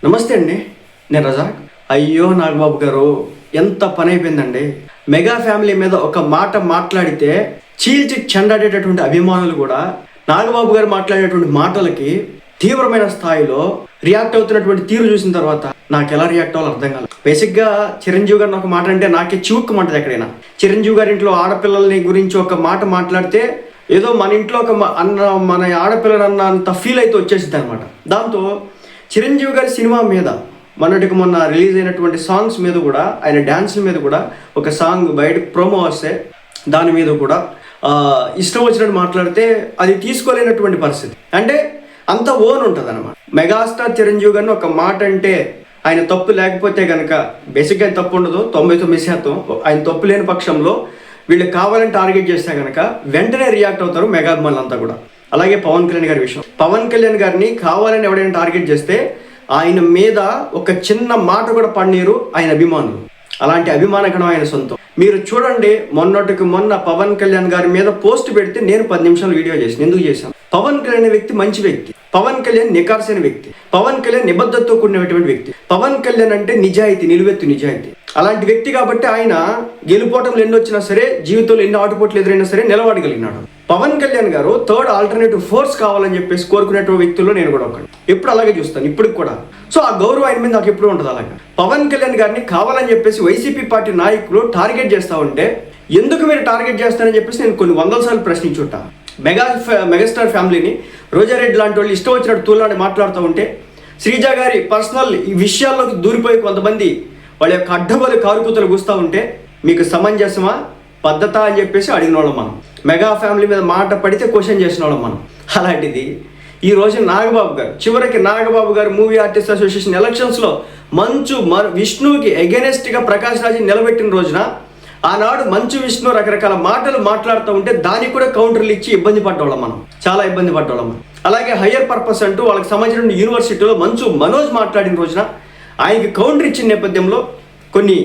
నమస్తే అండి, నేను రజాక్. అయ్యో నాగబాబు గారు, ఎంత పని అయిపోయిందండి. మెగా ఫ్యామిలీ మీద ఒక మాట మాట్లాడితే చీల్చి చెండాడేటటువంటి అభిమానులు కూడా నాగబాబు గారు మాట్లాడేటువంటి మాటలకి తీవ్రమైన స్థాయిలో రియాక్ట్ అవుతున్నటువంటి తీరు చూసిన తర్వాత నాకు ఎలా రియాక్ట్ అవ్వాలో అర్థం కాలేదు. బేసిక్గా చిరంజీవి గారిని ఒక మాట అంటే నాకే చివుక్కుమంటది. ఎక్కడైనా చిరంజీవి గారి ఇంట్లో ఆడపిల్లల్ని గురించి ఒక మాట మాట్లాడితే ఏదో మన ఇంట్లో ఒక మన ఆడపిల్లలు అన్న అంత ఫీల్ అయితే వచ్చేసింది అనమాట. దాంతో చిరంజీవి గారి సినిమా మీద మొన్న రిలీజ్ అయినటువంటి సాంగ్స్ మీద కూడా, ఆయన డ్యాన్స్ల మీద కూడా ఒక సాంగ్ బయట ప్రోమో వస్తే దాని మీద కూడా ఇష్టం వచ్చినట్టు మాట్లాడితే అది తీసుకోలేనటువంటి పరిస్థితి. అంటే అంత ఓన్ ఉంటుంది అనమాట. మెగాస్టార్ చిరంజీవి గారిని ఒక మాట అంటే ఆయన తప్పు లేకపోతే కనుక, బేసిక్గా ఆయన తప్పు ఉండదు, 99% ఆయన తప్పు లేని పక్షంలో వీళ్ళు కావాలని టార్గెట్ చేస్తే కనుక వెంటనే రియాక్ట్ అవుతారు మెగా అభిమానులంతా కూడా. అలాగే పవన్ కళ్యాణ్ గారి విషయం, పవన్ కళ్యాణ్ గారిని కావాలని ఎవడైనా టార్గెట్ చేస్తే ఆయన మీద ఒక చిన్న మాట కూడా పడనీరు ఆయన అభిమానులు. అలాంటి అభిమానగణం ఆయన సొంతం. మీరు చూడండి, మొన్నటికి మొన్న పవన్ కళ్యాణ్ గారి మీద పోస్ట్ పెడితే నేను 10 నిమిషాలు వీడియో చేశాను. ఎందుకు చేశాను? పవన్ కళ్యాణ్ వ్యక్తి మంచి వ్యక్తి, పవన్ కళ్యాణ్ నికార్సైన వ్యక్తి, పవన్ కళ్యాణ్ నిబద్ధతతో కూడినటువంటి వ్యక్తి, పవన్ కళ్యాణ్ అంటే నిజాయితీ, నిలువెత్తు నిజాయితీ. అలాంటి వ్యక్తి కాబట్టి ఆయన గెలుపోవటంలో ఎన్ని వచ్చినా సరే, జీవితంలో ఎన్ని ఆటుపోట్లు ఎదురైనా సరే నిలబడగలిగినాడు. పవన్ కళ్యాణ్ గారు థర్డ్ ఆల్టర్నేటివ్ ఫోర్స్ కావాలని చెప్పేసి కోరుకునేటువంటి వ్యక్తుల్లో నేను కూడా ఒకటి. ఎప్పుడు అలాగే చూస్తాను, ఇప్పటికి కూడా. సో ఆ గౌరవం ఆయన మీద నాకు ఎప్పుడు ఉంటుంది. అలాగే పవన్ కళ్యాణ్ గారిని కావాలని చెప్పేసి వైసీపీ పార్టీ నాయకులు టార్గెట్ చేస్తూ ఉంటే ఎందుకు మీరు టార్గెట్ చేస్తారని చెప్పేసి నేను కొన్ని 100 సార్లు ప్రశ్నించుంటా. మెగాస్టార్ ఫ్యామిలీని రోజారెడ్డి లాంటి వాళ్ళు ఇష్టం వచ్చినట్టు తూలాన్ని మాట్లాడుతూ ఉంటే, శ్రీజ గారి పర్సనల్ ఈ విషయాల్లోకి దూరిపోయి కొంతమంది వాళ్ళ యొక్క అడ్డబోలు కారుకూతలు కూస్తూ ఉంటే మీకు సమంజసమా, పద్ధత అని చెప్పేసి అడిగిన వాళ్ళం మనం. మెగా ఫ్యామిలీ మీద మాట పడితే క్వశ్చన్ చేసిన వాళ్ళం మనం. అలాంటిది ఈ రోజు నాగబాబు గారు, చివరికి నాగబాబు గారు మూవీ ఆర్టిస్ట్ అసోసియేషన్ ఎలక్షన్స్లో విష్ణుకి ఎగెనెస్ట్గా ప్రకాష్ రాజ్ని నిలబెట్టిన రోజున ఆనాడు మంచు విష్ణు రకరకాల మాటలు మాట్లాడుతూ ఉంటే దానికి కూడా కౌంటర్లు ఇచ్చి ఇబ్బంది పడ్డవాళ్ళం మనం, చాలా ఇబ్బంది పడ్డవాళ్ళం మనం. అలాగే హయ్యర్ పర్పస్ అంటూ వాళ్ళకి సంబంధించిన యూనివర్సిటీలో మంచు మనోజ్ మాట్లాడిన రోజున ఆయనకి కౌంటర్ ఇచ్చిన నేపథ్యంలో కొన్ని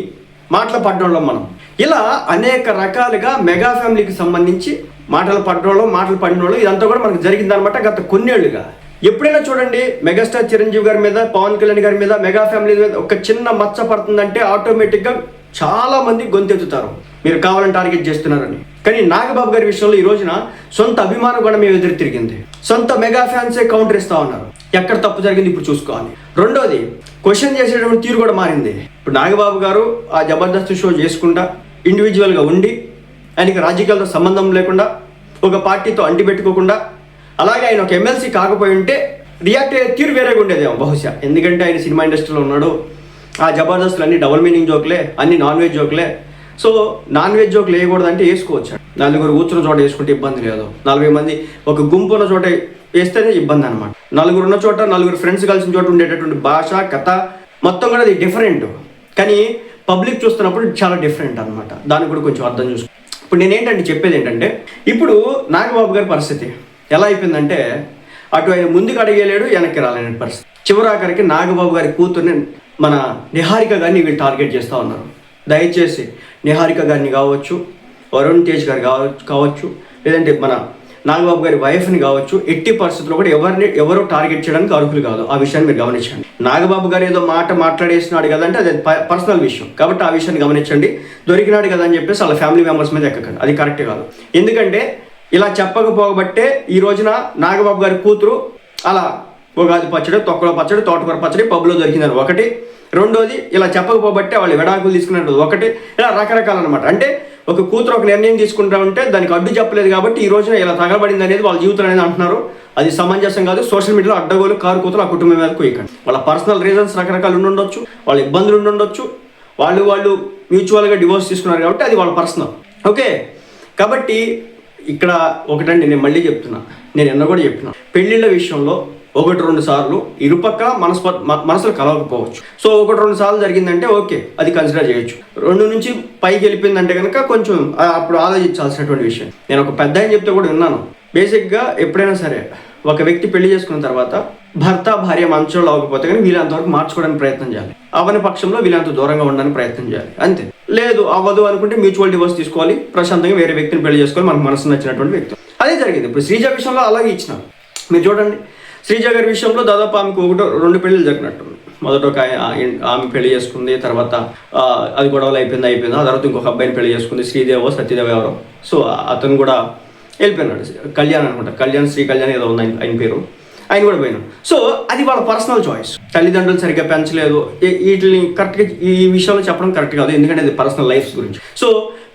మాటలు పడ్డవాళ్ళం మనం. ఇలా అనేక రకాలుగా మెగా ఫ్యామిలీకి సంబంధించి మాటలు పడిన వాళ్ళు ఇదంతా కూడా మనకు జరిగిందనమాట గత కొన్నేళ్లుగా. ఎప్పుడైనా చూడండి, మెగాస్టార్ చిరంజీవి గారి మీద, పవన్ కళ్యాణ్ గారి మీద, మెగా ఫ్యామిలీ మీద ఒక చిన్న మచ్చ పడుతుందంటే ఆటోమేటిక్గా చాలా మంది గొంతెత్తుతారు, మీరు కావాలని టార్గెట్ చేస్తున్నారని. కానీ నాగబాబు గారి విషయంలో ఈ రోజున సొంత అభిమానం కూడా మేము ఎదురు తిరిగింది. సొంత మెగా ఫ్యాన్సే కౌంటర్ ఇస్తా ఉన్నారు. ఎక్కడ తప్పు జరిగింది ఇప్పుడు చూసుకోవాలి. రెండోది, క్వశ్చన్ చేసేటువంటి తీరు కూడా మారింది. ఇప్పుడు నాగబాబు గారు ఆ జబర్దస్త్ షో చేసుకుంటా ఇండివిజువల్గా ఉండి, ఆయనకి రాజకీయాలతో సంబంధం లేకుండా, ఒక పార్టీతో అంటిపెట్టుకోకుండా, అలాగే ఆయన ఒక ఎమ్మెల్సీ కాకపోయి ఉంటే రియాక్ట్ అయ్యే తీరు వేరేగా ఉండేదేమో బహుశా. ఎందుకంటే ఆయన సినిమా ఇండస్ట్రీలో ఉన్నాడు. ఆ జబర్దస్తులు అన్ని డబుల్ మీనింగ్ జోకులే, అన్ని నాన్ వెజ్ జోకులే. సో నాన్ వెజ్ జోకులు వేయకూడదంటే వేసుకోవచ్చు. 4 కూర్చున్న చోట వేసుకుంటే ఇబ్బంది లేదు. 40 మంది ఒక గుంపు ఉన్న చోట వేస్తేనే ఇబ్బంది అనమాట. 4 ఉన్న చోట, 4 ఫ్రెండ్స్ కలిసిన చోట ఉండేటటువంటి భాష, కథ మొత్తం కూడా అది డిఫరెంట్. కానీ పబ్లిక్ చూస్తున్నప్పుడు చాలా డిఫరెంట్ అనమాట. దానికి కూడా కొంచెం అర్థం చూసుకో. ఇప్పుడు నేనేంటంటే చెప్పేది ఏంటంటే, ఇప్పుడు నాగబాబు గారి పరిస్థితి ఎలా అయిపోయిందంటే, అటు ఆయన ముందుకు అడిగేలేడు, వెనక్కి రాలేని పరిస్థితి. చివరాఖరికి నాగబాబు గారి కూతుర్ని, మన నిహారిక గారిని వీళ్ళు టార్గెట్ చేస్తూ ఉన్నారు. దయచేసి నిహారిక గారిని కావచ్చు, వరుణ్ తేజ్ గారు కావచ్చు, లేదంటే మన నాగబాబు గారి వైఫ్ని కావచ్చు, ఎట్టి పరిస్థితుల్లో కూడా ఎవరు టార్గెట్ చేయడానికి అర్హులు కాదు. ఆ విషయాన్ని మీరు గమనించండి. నాగబాబు గారు ఏదో మాట్లాడేసినాడు కదంటే అది పర్సనల్ విషయం కాబట్టి ఆ విషయాన్ని గమనించండి. దొరికినాడు కదా అని చెప్పేసి వాళ్ళ ఫ్యామిలీ మెంబర్స్ మీద ఎక్కకండి, అది కరెక్ట్ కాదు. ఎందుకంటే ఇలా చెప్పకపోబట్టే ఈ రోజున నాగబాబు గారి కూతురు అలా ఉగాది పచ్చడి, తొక్కల పచ్చడి, తోటకూర పచ్చడి పబ్లో దొరికిందని ఒకటి. రెండోది, ఇలా చెప్పకపోబట్టే వాళ్ళు విడాకులు తీసుకున్నట్టు ఒకటి. ఇలా రకరకాలు అనమాట. అంటే ఒక కూతురు ఒక నిర్ణయం తీసుకుంటా ఉంటే దానికి అడ్డు చెప్పలేదు కాబట్టి ఈ రోజున ఇలా తగలబడింది అనేది వాళ్ళ జీవితం అనేది అంటున్నారు. అది సమంజసం కాదు. సోషల్ మీడియాలో అడ్డగోలు కారు కూతురు ఆ కుటుంబం మీద కుయ్యకండి. వాళ్ళ పర్సనల్ రీజన్స్ రకరకాలు ఉండొచ్చు, వాళ్ళ ఇబ్బందులు ఉండొచ్చు, వాళ్ళు మ్యూచువల్గా డివోర్స్ తీసుకున్నారు కాబట్టి అది వాళ్ళ పర్సనల్. ఓకే, కాబట్టి ఇక్కడ ఒకటండి, నేను మళ్ళీ చెప్తున్నా, నేను ఎన్నో కూడా చెప్పినా, పెళ్ళిళ్ళ విషయంలో 1-2 సార్లు ఇరుపక్క మనసులు కలవకపోవచ్చు. సో 1-2 సార్లు జరిగిందంటే ఓకే, అది కన్సిడర్ చేయొచ్చు. 2 నుంచి పైకి వెళ్ళిపోయిందంటే కనుక కొంచెం అప్పుడు ఆలోచించాల్సినటువంటి విషయం. నేను ఒక పెద్ద అని చెప్తే కూడా విన్నాను. బేసిక్గా ఎప్పుడైనా సరే ఒక వ్యక్తి పెళ్లి చేసుకున్న తర్వాత భర్త భార్య మంచోళ్ళు అవ్వకపోతే కానీ వీళ్ళంతవరకు మార్చుకోవడానికి ప్రయత్నం చేయాలి. అవని పక్షంలో వీళ్ళంత దూరంగా ఉండడానికి ప్రయత్నం చేయాలి, అంతే. లేదు అవ్వదు అనుకుంటే మ్యూచువల్ డివోర్స్ తీసుకోవాలి, ప్రశాంతంగా వేరే వ్యక్తిని పెళ్లి చేసుకోవాలి, మనకు మనసు నచ్చినటువంటి వ్యక్తి. అదే జరిగింది. ఇప్పుడు శ్రీజ విషయంలో అలాగే ఇచ్చినారు. మీరు చూడండి, శ్రీజ గారి విషయంలో దాదాపు ఆమెకు 1-2 పెళ్ళిళ్ళు జరిగినట్టు. మొదట ఒక ఆమె పెళ్లి చేసుకుంది, తర్వాత అది గొడవలు అయిపోయింది. ఆ తర్వాత ఇంకొక అబ్బాయిని పెళ్లి చేసుకుంది, శ్రీదేవో సత్యదేవ ఎవరో. సో అతను కూడా వెళ్ళిపోయినాడు. కళ్యాణ్ అనుకుంటా, శ్రీ కళ్యాణ్ ఏదో ఉంది ఆయన పేరు. ఆయన కూడా పోయినాడు. సో అది వాళ్ళ పర్సనల్ చాయిస్. తల్లిదండ్రులు సరిగ్గా పెంచలేదు, వీటిని కరెక్ట్గా ఈ విషయంలో చెప్పడం కరెక్ట్ కాదు, ఎందుకంటే అది పర్సనల్ లైఫ్స్ గురించి. సో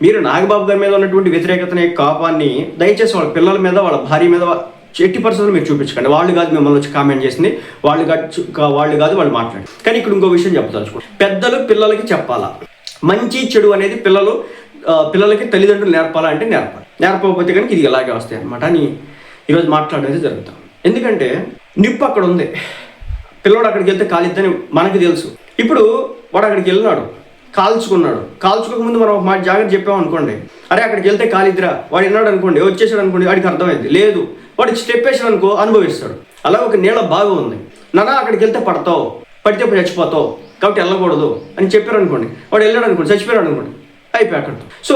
మీరు నాగబాబు గారి మీద ఉన్నటువంటి వ్యతిరేకతని, కోపాన్ని దయచేసి వాళ్ళ పిల్లల మీద, వాళ్ళ భార్య మీద ఎట్టి పరిస్థితుల్లో మీరు చూపించకండి. వాళ్ళు కాదు మిమ్మల్ని వచ్చి కామెంట్ చేసింది, వాళ్ళు కాదు వాళ్ళు మాట్లాడి. కానీ ఇక్కడ ఇంకో విషయం చెప్పదలుచుకోండి. పెద్దలు పిల్లలకి చెప్పాలా, మంచి చెడు అనేది పిల్లలకి తల్లిదండ్రులు నేర్పాలా అంటే నేర్పకపోతే కనుక ఇది ఇలాగే వస్తాయి అనమాట అని ఈరోజు మాట్లాడేది జరుగుతాం. ఎందుకంటే నిప్పు అక్కడ ఉంది, పిల్లవాడు అక్కడికి వెళ్తే కాలిద్దని మనకు తెలుసు. ఇప్పుడు వాడు అక్కడికి వెళ్ళినాడు, కాల్చుకోకముందు మనం ఒక మాట జాగ్రత్త చెప్పామనుకోండి, అరే అక్కడికి వెళ్తే కాలిద్రా, వాడు విన్నాడు అనుకోండి, వచ్చేసాడు అనుకోండి, వాడికి అర్థమైంది. లేదు, వాడికి స్టెప్ వేసాడు అనుకో అనుభవిస్తాడు. అలా ఒక నీళ్ళ బాగా ఉంది, నానా అక్కడికి వెళ్తే పడతావు, పడితే చచ్చిపోతావు కాబట్టి వెళ్ళకూడదు అని చెప్పారు అనుకోండి, వాడు వెళ్ళాడు అనుకోండి, చచ్చిపోయాడు అనుకోండి, అయిపోయి అక్కడితో. సో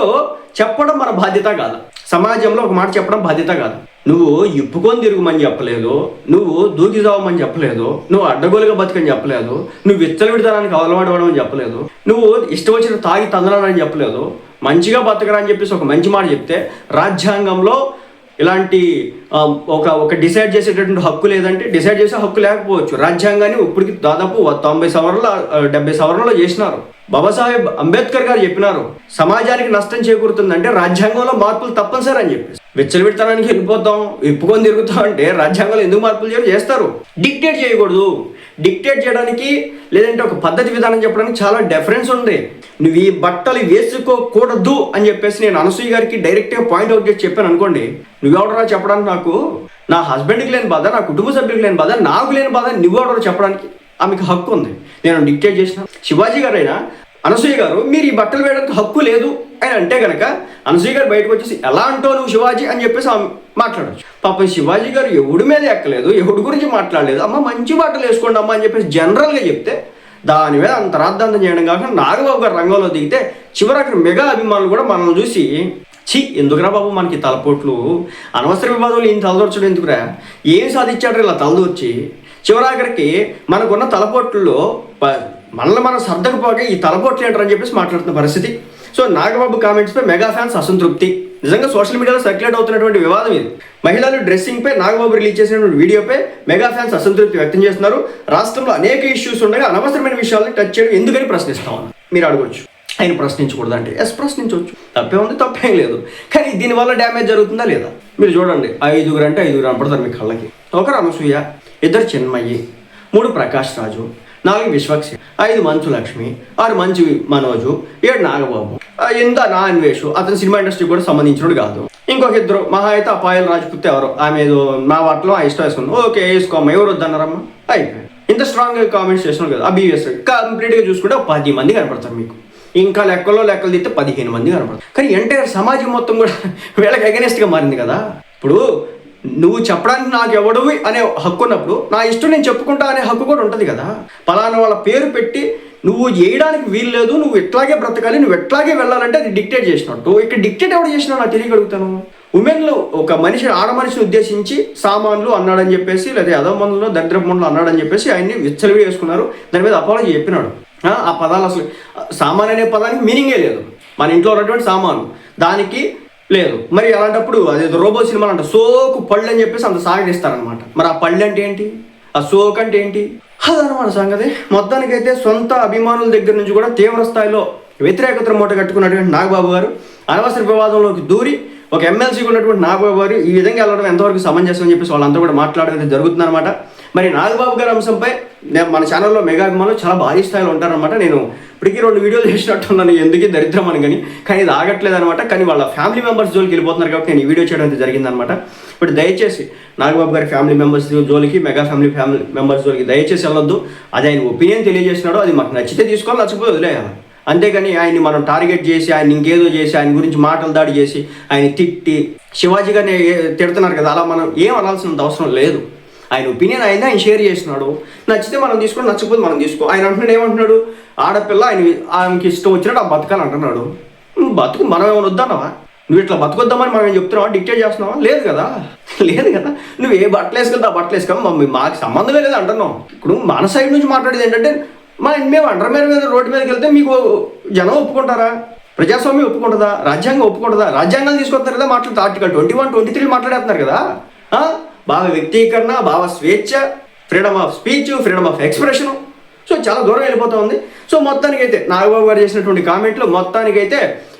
చెప్పడం మన బాధ్యత కాదు, సమాజంలో ఒక మాట చెప్పడం బాధ్యత కాదు. నువ్వు ఇప్పుకొని తిరుగుమని చెప్పలేదు, నువ్వు దూకి చావమని చెప్పలేదు, నువ్వు అడ్డగోలుగా బతికని చెప్పలేదు, నువ్వు విచ్చలవిడతనానికి అలవాటు అని చెప్పలేదు, నువ్వు ఇష్టం వచ్చిన తాగి తందనాలని చెప్పలేదు, మంచిగా బతకరా అని చెప్పేసి ఒక మంచి మాట చెప్తే, రాజ్యాంగంలో ఇలాంటి ఒక డిసైడ్ చేసేటటువంటి హక్కు లేదంటే డిసైడ్ చేసే హక్కు లేకపోవచ్చు. రాజ్యాంగాన్ని ఇప్పటికి దాదాపు 90 సంవత్సరాలు 70 సంవత్సరాలు చేసినారు. బాబాసాహెబ్ అంబేద్కర్ గారు చెప్పినారు, సమాజానికి నష్టం చేకూరుతుందంటే రాజ్యాంగంలో మార్పులు తప్పనిసరి అని చెప్పేసి. విచ్చలవిడతనానికి వెళ్ళిపోతాం, ఇప్పుకొని తిరుగుతాం అంటే రాజ్యాంగంలో ఎందుకు మార్పులు చేస్తారు? డిక్టేట్ చేయకూడదు. డిక్టేట్ చేయడానికి లేదంటే ఒక పద్ధతి విధానం చెప్పడానికి చాలా డిఫరెన్స్ ఉంది. నువ్వు ఈ బట్టలు వేసుకోకూడదు అని చెప్పేసి నేను అనసూయ గారికి డైరెక్ట్గా పాయింట్ అవుట్ చేసి చెప్పాను అనుకోండి, నువ్వెవడరా చెప్పడానికి? నాకు నా హస్బెండ్కి లేని బాధ, నా కుటుంబ సభ్యులకు లేని బాధ, నాకు లేని బాధ నువ్వెవడరా చెప్పడానికి? ఆమెకు హక్కు ఉంది. నేను డిక్టేట్ చేసిన శివాజీ గారు అయినా అనసూయ గారు మీరు ఈ బట్టలు వేయడానికి హక్కు లేదు అని అంటే కనుక అనసూయ గారు బయటకు వచ్చేసి ఎలా అంటావు నువ్వు శివాజీ అని చెప్పేసి మాట్లాడచ్చు. పాపం శివాజీ గారు ఎవడి మీద ఎక్కలేదు, ఎవడి గురించి మాట్లాడలేదు, అమ్మ మంచి బట్టలు వేసుకోండి అమ్మ అని చెప్పేసి జనరల్గా చెప్తే దాని మీద అంత రాద్ధాంతం చేయడం కాకుండా నాగబాబు గారు రంగంలో దిగితే చివరికి మెగా అభిమానులు కూడా మనల్ని చూసి ఎందుకురా బాబు మనకి తలపోట్లు, అనవసర వివాదంలో ఈయన తలదూర్చడం ఎందుకురా, ఏం సాధించాడు ఇలా తలదూర్చి, చివరాఖరికి మనకున్న తలపోట్లలో మనల్ని మనం సర్దకపోగా ఈ తలపోట్లు ఏంటారని చెప్పేసి మాట్లాడుతున్న పరిస్థితి. సో నాగబాబు కామెంట్స్పై మెగా ఫ్యాన్స్ అసంతృప్తి. నిజంగా సోషల్ మీడియాలో సర్క్యులేట్ అవుతున్నటువంటి వివాదం ఇది. మహిళలు డ్రెస్సింగ్పై నాగబాబు రిలీజ్ చేసినటువంటి వీడియోపై మెగా ఫ్యాన్స్ అసంతృప్తి వ్యక్తం చేస్తున్నారు. రాష్ట్రంలో అనేక ఇష్యూస్ ఉండగా అనవసరమైన విషయాలను టచ్ చేయడం ఎందుకని ప్రశ్నిస్తా ఉన్నారు. మీరు అడగవచ్చు ఆయన ప్రశ్నించకూడదు అంటే, ప్రశ్నించవచ్చు, తప్పే ఉంది, తప్పేం లేదు. కానీ దీనివల్ల డ్యామేజ్ జరుగుతుందా లేదా? మీరు చూడండి, 5 అంటే 5 కనపడతారు మీ కళ్ళకి. 1 అనసూయ, 2 చిన్మయి, 3 ప్రకాష్ రాజు, 4 విశ్వక్సేన్, 5 మంచు లక్ష్మి, 6 మంచు మనోజు, 7 నాగబాబు, 8 నా అన్వేషు, అతను సినిమా ఇండస్ట్రీ కూడా సంబంధించినడు కాదు. ఇంకొక 2 మహా అయితే పాయల్ రాజ్పుత్ ఎవరో, ఆమె ఏదో నా వాటిలో ఇష్టం వేసుకుంది, ఓకే వేసుకోమ్మా, ఎవరు వద్దన్నారమ్మా, అయిపోయింది. ఇంత స్ట్రాంగ్గా కామెంట్స్ చేస్తున్నాడు కదా, అభిఎస్ కంప్లీట్గా చూసుకుంటే 10 మంది కనపడతారు మీకు. ఇంకా లెక్కలు తీస్తే 15 మంది కనపడతారు. కానీ ఎంటైర్ సమాజం మొత్తం కూడా వీళ్ళకి అగెనిస్ట్గా మారింది కదా. ఇప్పుడు నువ్వు చెప్పడానికి నాకు ఎవడవి అనే హక్కు ఉన్నప్పుడు నా ఇష్టం నేను చెప్పుకుంటా అనే హక్కు కూడా ఉంటుంది కదా. పలానా వాళ్ళ పేరు పెట్టి నువ్వు చేయడానికి వీలు లేదు, నువ్వు ఎట్లాగే బ్రతకాలి, నువ్వు ఎట్లాగే వెళ్ళాలంటే అది డిక్టేట్ చేసినట్టు. ఇక్కడ డిక్టేట్ ఎవడు చేసినా నాకు తెలియగలుగుతాను. ఉమెన్లో ఒక ఆడ మనిషిని ఉద్దేశించి సామాన్లు అన్నాడని చెప్పేసి, లేదా అధోమనులు దరిద్రపనులు అన్నాడని చెప్పేసి ఆయన్ని విచ్చలవి వేసుకున్నారు. దాని మీద అపాలజీ చెప్పినాడు. ఆ పదాలు అసలు సామాన్ అనే పదానికి మీనింగే లేదు. మన ఇంట్లో ఉన్నటువంటి సామాను దానికి లేదు. మరి అలాంటప్పుడు అదేదో రోబో సినిమాలు అంట సోకు పళ్ళు అని చెప్పేసి అంత సాగడిస్తారనమాట. మరి ఆ పళ్ళు అంటే ఏంటి, ఆ సోకు అంటే ఏంటి, అదనమాట సంగతి. మొత్తానికైతే సొంత అభిమానుల దగ్గర నుంచి కూడా తీవ్ర స్థాయిలో వ్యతిరేకత మూట కట్టుకున్నటువంటి నాగబాబు గారు అనవసర వివాదంలోకి దూరి ఒక ఎమ్మెల్సీగా ఉన్నటువంటి నాగబాబు గారు ఈ విధంగా వెళ్ళడం ఎంతవరకు సమంజసం అని చెప్పేసి వాళ్ళంతా కూడా మాట్లాడడం జరుగుతుందన్నమాట. మరి నాగబాబు గారి అంశంపై మన ఛానల్లో మెగా అభిమానులు చాలా భారీ స్థాయిలో ఉంటారనమాట. నేను ఇప్పటికీ 2 వీడియోలు చేసినట్టున్నాను, ఎందుకు దరిద్రం అని కానీ ఇది ఆగట్లేదు అనమాట. కానీ వాళ్ళ ఫ్యామిలీ మెంబర్స్ జోలికి వెళ్ళిపోతున్నారు కాబట్టి నేను ఈ వీడియో చేయడం అయితే జరిగిందనమాట. ఇప్పుడు దయచేసి నాగబాబు గారి ఫ్యామిలీ మెంబర్స్ జోలికి, మెగా ఫ్యామిలీ మెంబర్స్ జోలికి దయచేసి వెళ్ళొద్దు. అది ఆయన ఒపీనియన్ తెలియజేసినాడు, అది మాకు నచ్చితే తీసుకోవాలి, నచ్చకపోతే వదిలేయాలి. అంతేగాని ఆయన్ని మనం టార్గెట్ చేసి, ఆయన ఇంకేదో చేసి, ఆయన గురించి మాటలు దాడి చేసి, ఆయన తిట్టి శివాజీ గారిని తిడుతున్నారు కదా, అలా మనం ఏం అనాల్సినంత అవసరం లేదు. ఆయన ఒపీనియన్ అయింది, ఆయన షేర్ చేస్తున్నాడు, నచ్చితే మనం తీసుకోండి, నచ్చకపోతే మనం తీసుకో. ఆయన అంటున్నాడు ఏమంటున్నాడు, ఆడపిల్ల ఆయనకి ఇష్టం వచ్చినట్టు ఆ బతకాలి అంటున్నాడు. బతుకు మనం ఏమైనా వద్దన్నావా? నువ్వు ఇట్లా బతుకొద్దామని మనం చెప్తున్నావా, డిక్టేట్ చేస్తున్నావా? లేదు కదా, లేదు కదా. నువ్వు ఏ బట్టలు వేసుకెళ్తా బట్టలు వేసుకో, మాకు సంబంధమే లేదు అంటున్నాం. ఇప్పుడు మన సైడ్ నుంచి మాట్లాడేది ఏంటంటే మేము అండర్వేర్ మీద రోడ్డు మీదకి వెళ్తే మీకు జనం ఒప్పుకుంటారా? ప్రజాస్వామ్యం ఒప్పుకుంటుందా? రాజ్యాంగం ఒప్పుకుంటుందా? రాజ్యాంగాలు తీసుకొస్తారు కదా మాట్లాడుతూ. ఆర్టికల్ 21, 23 మాట్లాడేస్తున్నారు కదా. భావ వ్యక్తీకరణ, భావ స్వేచ్ఛ, freedom of speech, freedom of expression. So చాలా దూరం వెళ్ళిపోతూ ఉంది. సో మొత్తానికైతే నాగబాబు గారు చేసినటువంటి కామెంట్లు మొత్తానికైతే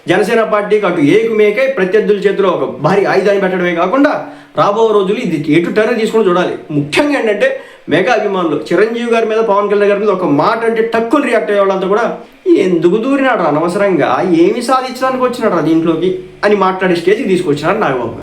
జనసేన పార్టీకి అటు ఏకుమేకై ప్రత్యర్థుల చేతిలో ఒక భారీ ఆయుధాన్ని పెట్టడమే కాకుండా రాబో రోజులు ఇది ఎటు టర్న్ తీసుకొని చూడాలి. ముఖ్యంగా ఏంటంటే మెగా అభిమానులు చిరంజీవి గారి మీద, పవన్ కళ్యాణ్ గారి మీద ఒక మాట అంటే టక్కులు రియాక్ట్ అయ్యే వాళ్ళంతా కూడా ఎందుకు దూరినాడు అనవసరంగా, ఏమి సాధించడానికి వచ్చినాడు దీంట్లోకి అని మాట్లాడే స్టేజ్కి తీసుకొచ్చినాడు నాగబాబు.